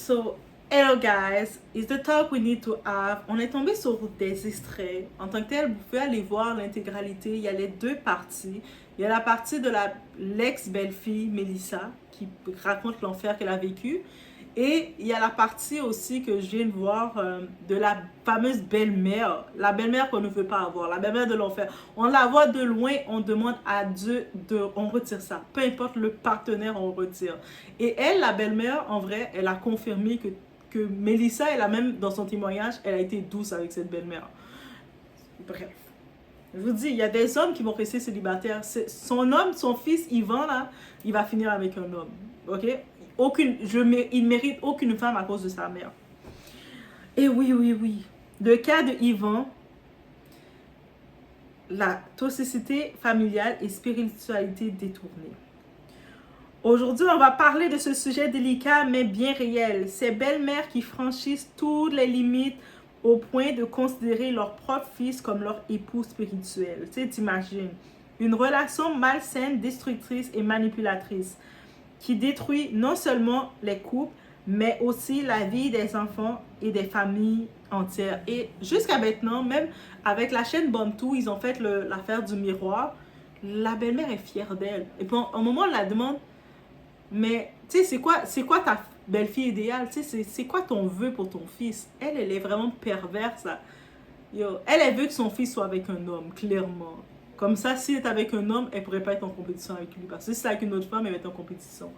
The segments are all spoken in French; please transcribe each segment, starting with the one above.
So, hello guys, it's the talk we need to have. On est tombé sur des extraits. En tant que tel, vous pouvez aller voir l'intégralité. Il y a les deux parties. Il y a la partie de l'ex-belle-fille Melissa qui raconte l'enfer qu'elle a vécu. Et il y a la partie aussi que je viens de voir de la fameuse belle-mère. La belle-mère qu'on ne veut pas avoir. La belle-mère de l'enfer. On la voit de loin, on demande à Dieu on retire ça. Peu importe le partenaire, on retire. Et elle, la belle-mère, en vrai, elle a confirmé que Melissa, elle a même, dans son témoignage, elle a été douce avec cette belle-mère. Bref. Je vous dis, il y a des hommes qui vont rester célibataires. Son homme, son fils, Yvan, là, il va finir avec un homme. Ok? Il mérite aucune femme à cause de sa mère. Et oui. Le cas de Yvan, la toxicité familiale et spiritualité détournée. Aujourd'hui, on va parler de ce sujet délicat mais bien réel. Ces belles-mères qui franchissent toutes les limites au point de considérer leur propre fils comme leur époux spirituel. Tu sais, t'imagines. Une relation malsaine, destructrice et manipulatrice qui détruit non seulement les couples, mais aussi la vie des enfants et des familles entières. Et jusqu'à maintenant, même avec la chaîne Bantou, ils ont fait l'affaire du miroir. La belle-mère est fière d'elle. Et puis, au moment où on la demande, mais tu sais, c'est quoi ta belle-fille idéale? Tu sais, c'est quoi ton vœu pour ton fils? Elle est vraiment perverse, là. Yo, elle veut que son fils soit avec un homme, clairement. Comme ça, s'il est avec un homme, elle pourrait pas être en compétition avec lui. Parce que si c'est avec une autre femme, elle va être en compétition.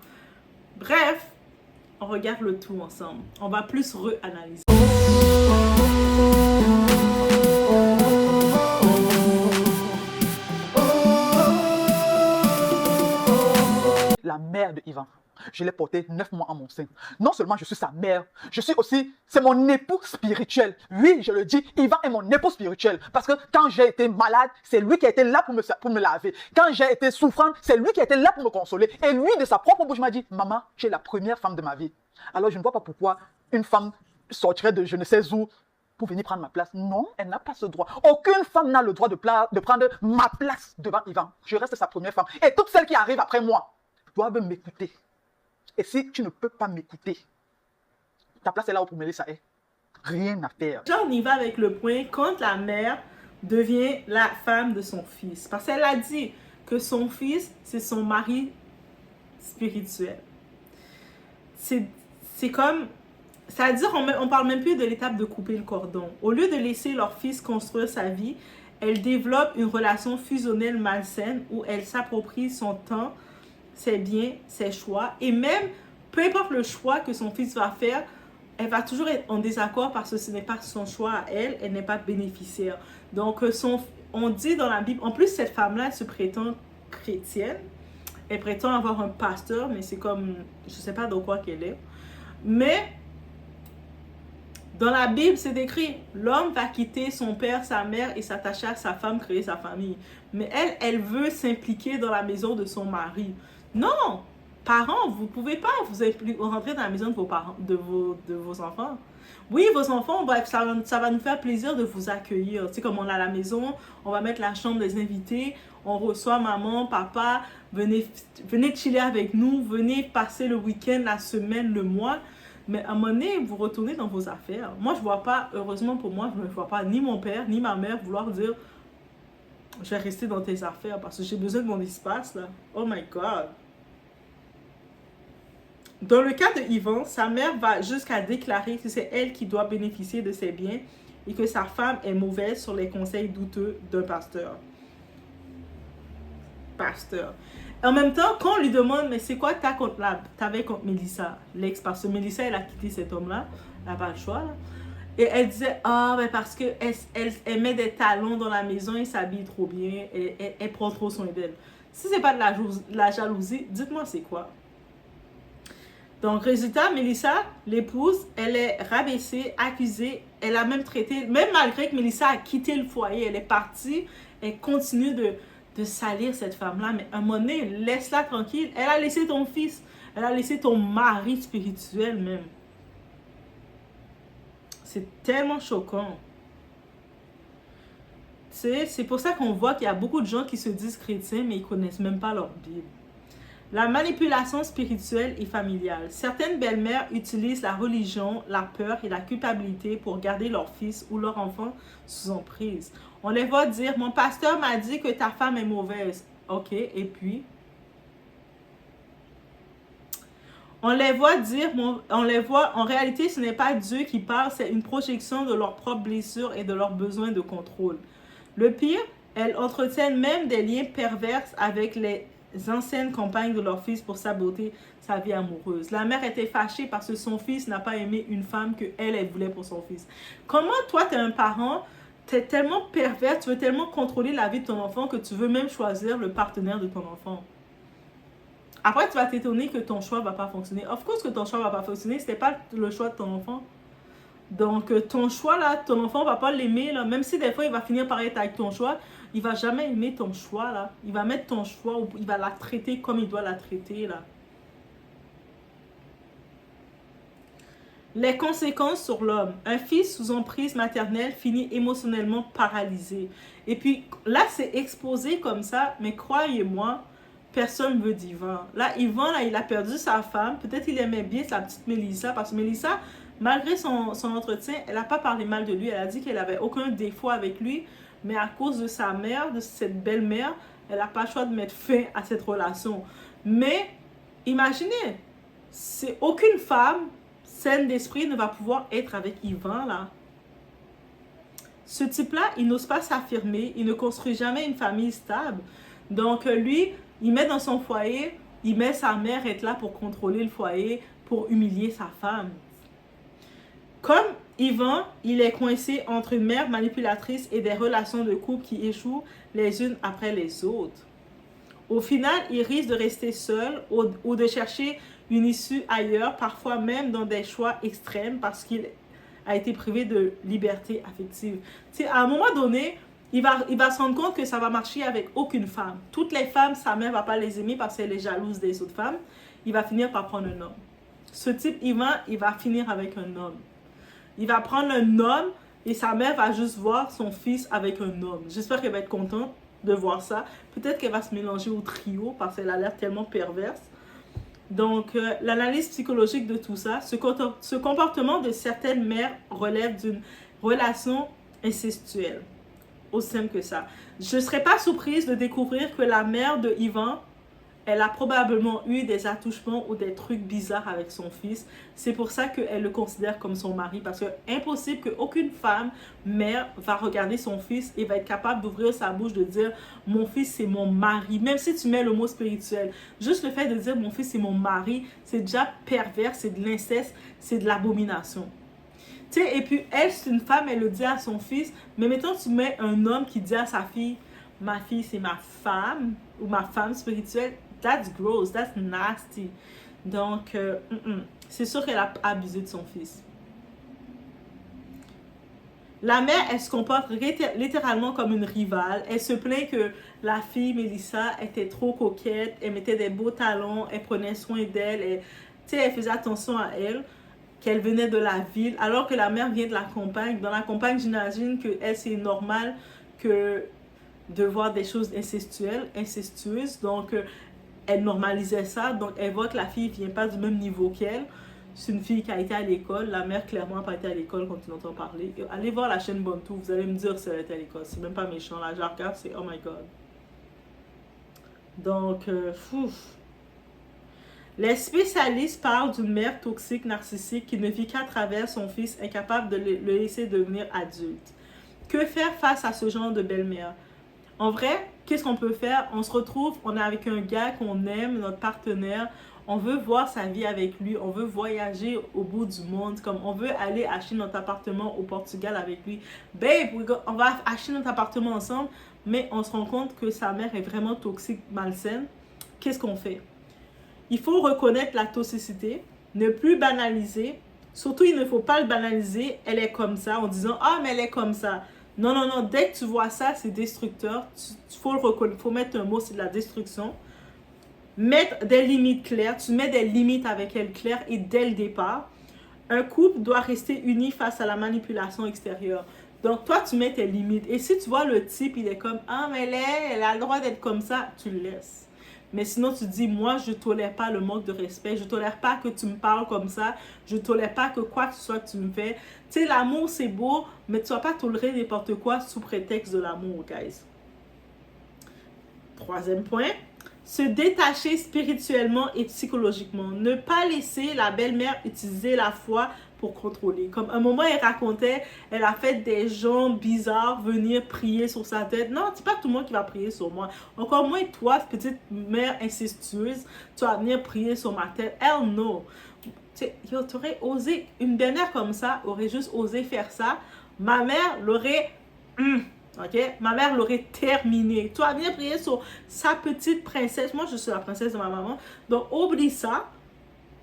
Bref, on regarde le tout ensemble. On va plus re-analyser. La mère de Yvan. Je l'ai portée 9 mois en mon sein. Non seulement je suis sa mère, je suis aussi, c'est mon époux spirituel. Oui, je le dis, Yvan est mon époux spirituel. Parce que quand j'ai été malade, c'est lui qui a été là pour me laver. Quand j'ai été souffrante, c'est lui qui a été là pour me consoler. Et lui, de sa propre bouche, m'a dit, maman, tu es la première femme de ma vie. Alors je ne vois pas pourquoi une femme sortirait de je ne sais où pour venir prendre ma place. Non, elle n'a pas ce droit. Aucune femme n'a le droit de prendre ma place devant Yvan. Je reste sa première femme. Et toutes celles qui arrivent après moi doivent m'écouter. Et si tu ne peux pas m'écouter, ta place est là où pour Melissa est. Rien à faire. Là, on y va avec le point quand la mère devient la femme de son fils. Parce qu'elle a dit que son fils, c'est son mari spirituel. C'est comme... C'est-à-dire, on parle même plus de l'étape de couper le cordon. Au lieu de laisser leur fils construire sa vie, elle développe une relation fusionnelle malsaine où elle s'approprie son temps, ses biens, ses choix. Et même, peu importe le choix que son fils va faire, elle va toujours être en désaccord parce que ce n'est pas son choix à elle, elle n'est pas bénéficiaire. Donc, on dit dans la Bible, en plus, cette femme-là, elle se prétend chrétienne. Elle prétend avoir un pasteur, mais c'est comme, je ne sais pas dans quoi qu'elle est. Mais, dans la Bible, c'est écrit, l'homme va quitter son père, sa mère et s'attacher à sa femme, créer sa famille. Mais elle veut s'impliquer dans la maison de son mari. Non, parents, vous ne pouvez pas vous rentrer dans la maison de vos parents, de vos enfants. Oui, vos enfants, bref, ça va nous faire plaisir de vous accueillir. Tu sais, comme on a la maison, on va mettre la chambre des invités, on reçoit maman, papa, venez chiller avec nous, venez passer le week-end, la semaine, le mois. Mais à un moment donné, vous retournez dans vos affaires. Moi, je ne vois pas, heureusement pour moi, je ne vois pas ni mon père, ni ma mère vouloir dire je vais rester dans tes affaires parce que j'ai besoin de mon espace, là. Oh my God. Dans le cas de Yvan, sa mère va jusqu'à déclarer que c'est elle qui doit bénéficier de ses biens et que sa femme est mauvaise sur les conseils douteux d'un pasteur. En même temps, quand on lui demande, mais c'est quoi t'avais contre Melissa, l'ex, parce que Melissa, elle a quitté cet homme-là, elle n'a pas le choix, là. Et elle disait, mais parce qu'elle met des talons dans la maison, elle s'habille trop bien, elle prend trop soin d'elle. Si c'est pas de la jalousie, dites-moi c'est quoi. Donc, résultat, Melissa, l'épouse, elle est rabaissée, accusée, elle a même traité, même malgré que Melissa a quitté le foyer, elle est partie, elle continue de salir cette femme-là, mais à un moment donné, laisse-la tranquille. Elle a laissé ton fils, elle a laissé ton mari spirituel même. C'est tellement choquant. C'est pour ça qu'on voit qu'il y a beaucoup de gens qui se disent chrétiens, mais ils ne connaissent même pas leur Bible. La manipulation spirituelle et familiale. Certaines belles-mères utilisent la religion, la peur et la culpabilité pour garder leur fils ou leur enfant sous emprise. On les voit dire, mon pasteur m'a dit que ta femme est mauvaise. Ok, et puis? On les voit dire, en réalité, ce n'est pas Dieu qui parle, c'est une projection de leurs propres blessures et de leurs besoins de contrôle. Le pire, elles entretiennent même des liens pervers avec les anciennes compagnes de leur fils pour saboter sa vie amoureuse. La mère était fâchée parce que son fils n'a pas aimé une femme elle voulait pour son fils. Comment toi, tu es un parent, tu es tellement pervers, tu veux tellement contrôler la vie de ton enfant que tu veux même choisir le partenaire de ton enfant? Après, tu vas t'étonner que ton choix ne va pas fonctionner. Of course que ton choix ne va pas fonctionner, ce n'est pas le choix de ton enfant. Donc, ton choix, là, ton enfant ne va pas l'aimer, là. Même si des fois, il va finir par être avec ton choix, il ne va jamais aimer ton choix, là. Il va mettre ton choix, ou il va la traiter comme il doit la traiter, là. Les conséquences sur l'homme. Un fils sous emprise maternelle finit émotionnellement paralysé. Et puis, là, c'est exposé comme ça, mais croyez-moi, personne ne veut d'Yvan. Là, Yvan, là, il a perdu sa femme. Peut-être il aimait bien sa petite Mélissa, parce que Mélissa, malgré son entretien, elle n'a pas parlé mal de lui. Elle a dit qu'elle n'avait aucun défaut avec lui, mais à cause de sa mère, de cette belle-mère, elle n'a pas le choix de mettre fin à cette relation. Mais, imaginez, c'est aucune femme saine d'esprit ne va pouvoir être avec Yvan, là. Ce type-là, il n'ose pas s'affirmer, il ne construit jamais une famille stable. Donc, lui, il met dans son foyer, il met sa mère être là pour contrôler le foyer, pour humilier sa femme. Comme Yvan, il est coincé entre une mère manipulatrice et des relations de couple qui échouent les unes après les autres. Au final, il risque de rester seul ou de chercher une issue ailleurs, parfois même dans des choix extrêmes parce qu'il a été privé de liberté affective. T'sais, à un moment donné, il va se rendre compte que ça va marcher avec aucune femme. Toutes les femmes, sa mère ne va pas les aimer parce qu'elle est jalouse des autres femmes. Il va finir par prendre un homme. Ce type, il va finir avec un homme. Il va prendre un homme et sa mère va juste voir son fils avec un homme. J'espère qu'elle va être contente de voir ça. Peut-être qu'elle va se mélanger au trio parce qu'elle a l'air tellement perverse. Donc, l'analyse psychologique de tout ça, ce comportement de certaines mères relève d'une relation incestuelle. Aussi simple que ça. Je ne serais pas surprise de découvrir que la mère de Yvan, elle a probablement eu des attouchements ou des trucs bizarres avec son fils. C'est pour ça qu'elle le considère comme son mari. Parce que impossible qu'aucune femme, mère, va regarder son fils et va être capable d'ouvrir sa bouche, de dire « Mon fils, c'est mon mari ». Même si tu mets le mot spirituel. Juste le fait de dire « Mon fils, c'est mon mari », c'est déjà pervers, c'est de l'inceste, c'est de l'abomination. Tu sais, et puis elle, c'est une femme, elle le dit à son fils. Mais mettons, tu mets un homme qui dit à sa fille « Ma fille, c'est ma femme » ou « Ma femme spirituelle ». That's gross, that's nasty. Donc, c'est sûr qu'elle a abusé de son fils. La mère, elle se comporte littéralement comme une rivale. Elle se plaint que la fille, Mélissa, était trop coquette. Elle mettait des beaux talons. Elle prenait soin d'elle. Elle faisait attention à elle. Qu'elle venait de la ville. Alors que la mère vient de la campagne. Dans la campagne, j'imagine que elle, c'est normal de voir des choses incestueuses. Donc, elle normalisait ça, donc elle voit que la fille ne vient pas du même niveau qu'elle. C'est une fille qui a été à l'école. La mère, clairement, n'a pas été à l'école quand tu l'entends parler. Allez voir la chaîne Bontou, vous allez me dire si elle était à l'école. C'est même pas méchant, là. Je la regarde, c'est oh my god. Donc, les spécialistes parlent d'une mère toxique, narcissique, qui ne vit qu'à travers son fils, incapable de le laisser devenir adulte. Que faire face à ce genre de belle-mère? En vrai, qu'est-ce qu'on peut faire? On se retrouve, on est avec un gars qu'on aime, notre partenaire. On veut voir sa vie avec lui. On veut voyager au bout du monde. Comme on veut aller acheter notre appartement au Portugal avec lui. Babe, on va acheter notre appartement ensemble. Mais on se rend compte que sa mère est vraiment toxique, malsaine. Qu'est-ce qu'on fait? Il faut reconnaître la toxicité. Ne plus banaliser. Surtout, il ne faut pas le banaliser. Elle est comme ça en disant « Ah, mais elle est comme ça ». Non, non, non. Dès que tu vois ça, c'est destructeur. Il faut le reconnaître. Il faut mettre un mot, c'est de la destruction. Mettre des limites claires. Tu mets des limites avec elle claires et dès le départ. Un couple doit rester uni face à la manipulation extérieure. Donc, toi, tu mets tes limites. Et si tu vois le type, il est comme « Ah, mais elle a le droit d'être comme ça », tu le laisses. Mais sinon, tu dis, moi, je tolère pas le manque de respect, je tolère pas que tu me parles comme ça, je tolère pas que quoi que ce soit que tu me fais. Tu sais, l'amour, c'est beau, mais tu vas pas tolérer n'importe quoi sous prétexte de l'amour, guys. Troisième point, se détacher spirituellement et psychologiquement. Ne pas laisser la belle-mère utiliser la foi pour contrôler. Comme un moment, elle racontait, elle a fait des gens bizarres venir prier sur sa tête. Non, c'est pas tout le monde qui va prier sur moi. Encore moins toi, petite mère incestueuse, tu vas venir prier sur ma tête. Hell no. Tu aurais osé, une belle-mère comme ça aurait juste osé faire ça. Ma mère l'aurait... Ok, ma mère l'aurait terminé. Tu vas venir prier sur sa petite princesse. Moi, je suis la princesse de ma maman. Donc, oublie ça.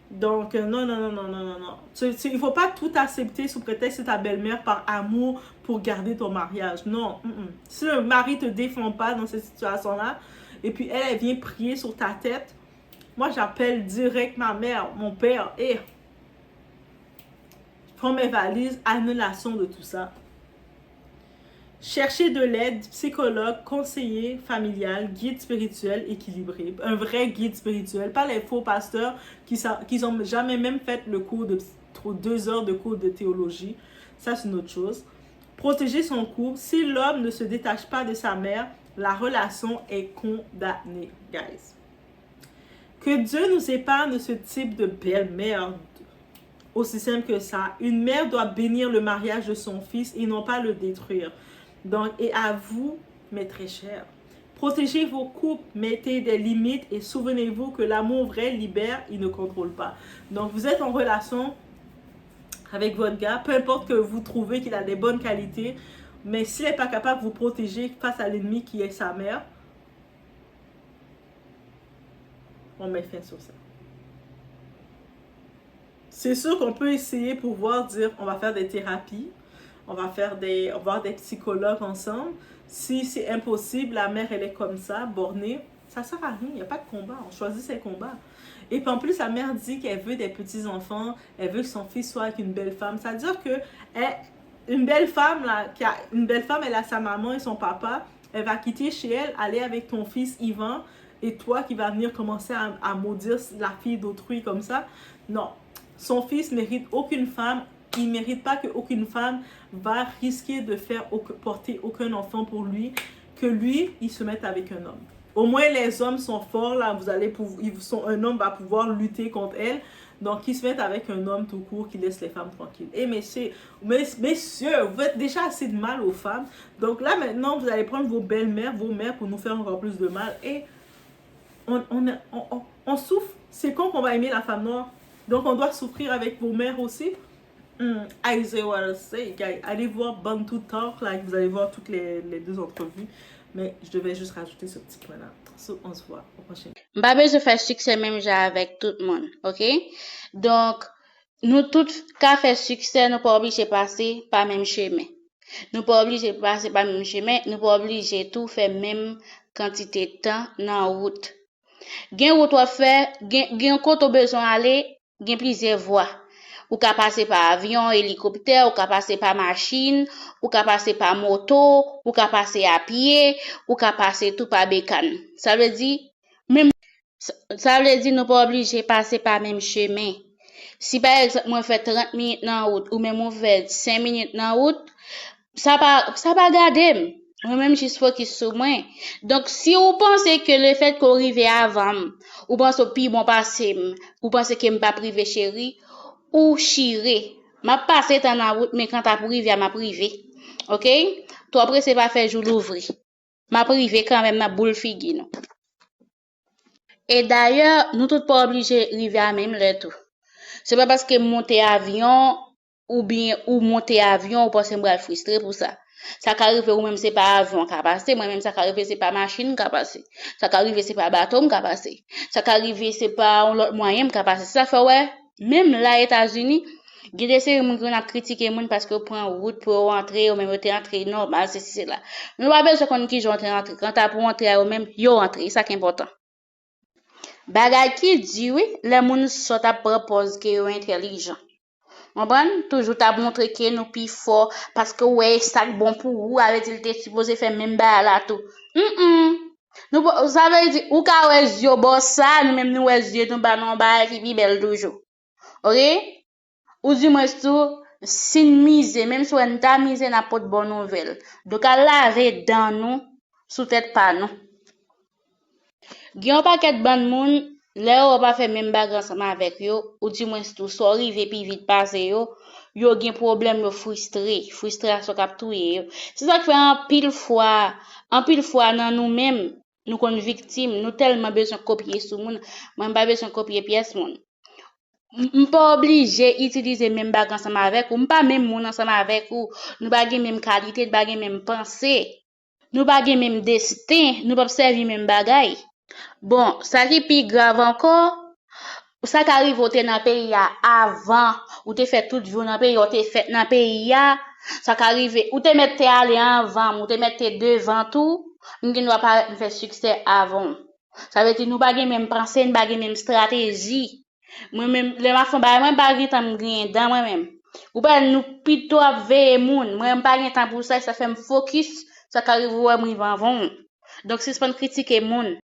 Donc, non. Il ne faut pas tout accepter sous prétexte de ta belle-mère par amour pour garder ton mariage. Non. Si le mari ne te défend pas dans cette situation-là, et puis elle vient prier sur ta tête, moi, j'appelle direct ma mère, mon père, et je prends mes valises, annulation de tout ça. Chercher de l'aide, psychologue, conseiller familial, guide spirituel équilibré. Un vrai guide spirituel, pas les faux pasteurs qui n'ont jamais même fait le cours de 2 heures de cours de théologie. Ça, c'est une autre chose. Protéger son couple. Si l'homme ne se détache pas de sa mère, la relation est condamnée, guys. Que Dieu nous épargne de ce type de belle-mère. Aussi simple que ça. Une mère doit bénir le mariage de son fils et non pas le détruire. Donc, et à vous, mes très chers, protégez vos couples, mettez des limites et souvenez-vous que l'amour vrai libère, il ne contrôle pas. Donc, vous êtes en relation avec votre gars, peu importe que vous trouvez qu'il a des bonnes qualités, mais s'il n'est pas capable de vous protéger face à l'ennemi qui est sa mère, on met fin sur ça. C'est sûr qu'on peut essayer pour voir, dire, on va faire des thérapies, on va voir des psychologues ensemble. Si c'est impossible, la mère, elle est comme ça, bornée, ça sert à rien, il n'y a pas de combat, on choisit ses combats. Et puis en plus, la mère dit qu'elle veut des petits-enfants, elle veut que son fils soit avec une belle femme. Ça veut dire que une belle femme, elle a sa maman et son papa, elle va quitter chez elle, aller avec ton fils Yvan, et toi qui vas venir commencer à maudire la fille d'autrui comme ça. Non, son fils mérite aucune femme. Il ne mérite pas qu'aucune femme va risquer de faire porter aucun enfant pour lui, que lui, il se mette avec un homme. Au moins, les hommes sont forts, là, un homme va pouvoir lutter contre elle. Donc, qu'ils se mettent avec un homme tout court qui laisse les femmes tranquilles. Et messieurs, vous faites déjà assez de mal aux femmes. Donc là, maintenant, vous allez prendre vos belles-mères, vos mères pour nous faire encore plus de mal. Et on souffre. C'est quand qu'on va aimer la femme noire. Donc, on doit souffrir avec vos mères aussi. I say what I say, guys. Allez voir Bantu Talk, là, vous allez voir toutes les 2 entrevues. Mais je devais juste rajouter ce petit point-là. So, on se voit au prochain. Mbabe, je fais succès même avec tout le monde, ok? Donc, nous tous, qu'à faire succès, nous pas obligés de passer par même chemin. Nous pas obligés de passer par même chemin, nous pas obligés de tout faire même quantité de temps dans la route. Gen route à faire, gen côté besoin aller, gen plusieurs voies. Ou ka passer par avion, hélicoptère, ou ka passer par machine, ou ka passer par moto, ou ka passer à pied, ou ka passer tout par bécane. Ça veut dire nous pas obligés de passer par même chemin. Si par exemple moi fait 30 minutes dans route ou même moi fait 5 minutes dans route, ça pas garder. Moi-même, je suis focus sur moi. Donc, si vous pensez que le fait qu'on arrive avant, ou pensez que bon passé, ou pensez que m'pas privé chéri, ou chiré, m'a passé dans la route, mais quand t'as privé, m'a privé. OK? Toi, après, c'est pas faire jour l'ouvrir. M'a privé quand même, m'a boule figue, non. Et d'ailleurs, nous tous pas obligés d'arriver à même le tout. C'est pas parce que monter avion, ou monter avion, ou pensez me frustré pour ça. Ça qu'arrive ou même c'est pas avion qui a passé, moi même ça qu'arrive c'est pas machine qui a passé. Ça qu'arrive c'est pas bateau qui a passé. Ça qu'arrive c'est pas un autre moyen qui a passé. Ça fait ouais, même là États-Unis, il y a des cérémonies qu'on a critiqué moun parce que prend route pour rentrer ou même entrer normal c'est là. Nous pas besoin qu'on qui rentrer quand t'as pour entrer ou même yo rentrer, ça qui est important. Bagay qui dit oui, les moun sont à propose que yo intelligent. Comprendre toujours t'a montré que nous plus fort parce que ouais ça bon pour vous avec il était supposé faire même ba là tout. Nous, ça veut dire, ou ka wè zyo bon ça, nous même nous wè zyo nous ba non ba qui pi belle toujours. OK? Ou du moins tout, si mise, même si on t'a mise n'a pas de bonne nouvelle. Donc à laver dans nous, sous tête pas nous. Gyan paquet de ban moun, là on pas fait même bagarre ensemble avec yo, ou du moins tout, so arrivé puis vite passer yo gen problème yo frustration k'ap touye yo. C'est ça qui fait en pile fois dans nous-mêmes, nous kon victime, nous tellement besoin copier sous moun, moi pas besoin copier pièce moun. M'pas obligé utiliser même bagarre ensemble avec ou, m'pas même moun ensemble avec ou, nous pas gen même qualité, nous pas gen même pensée, nous pas gen même destin, nous pas servir même bagaille. Bon, ça qui plus grave encore, ça qui arrive au te dans pays avant, ou te fait toute journée dans pays, ou te fait dans pays ça qui arrive, ou te mette aller avant, ou te mette devant tout, nous ne doit pas faire succès avant. Ça veut dire nous pas même penser, nous pas même stratégie. Moi même les ma femme moi pas temps grien dans moi même. Ou pas nous plutôt veiller moun, moi pas temps pour ça, ça fait me focus, ça qui arrive moi avant. Donc c'est pas critiquer moun.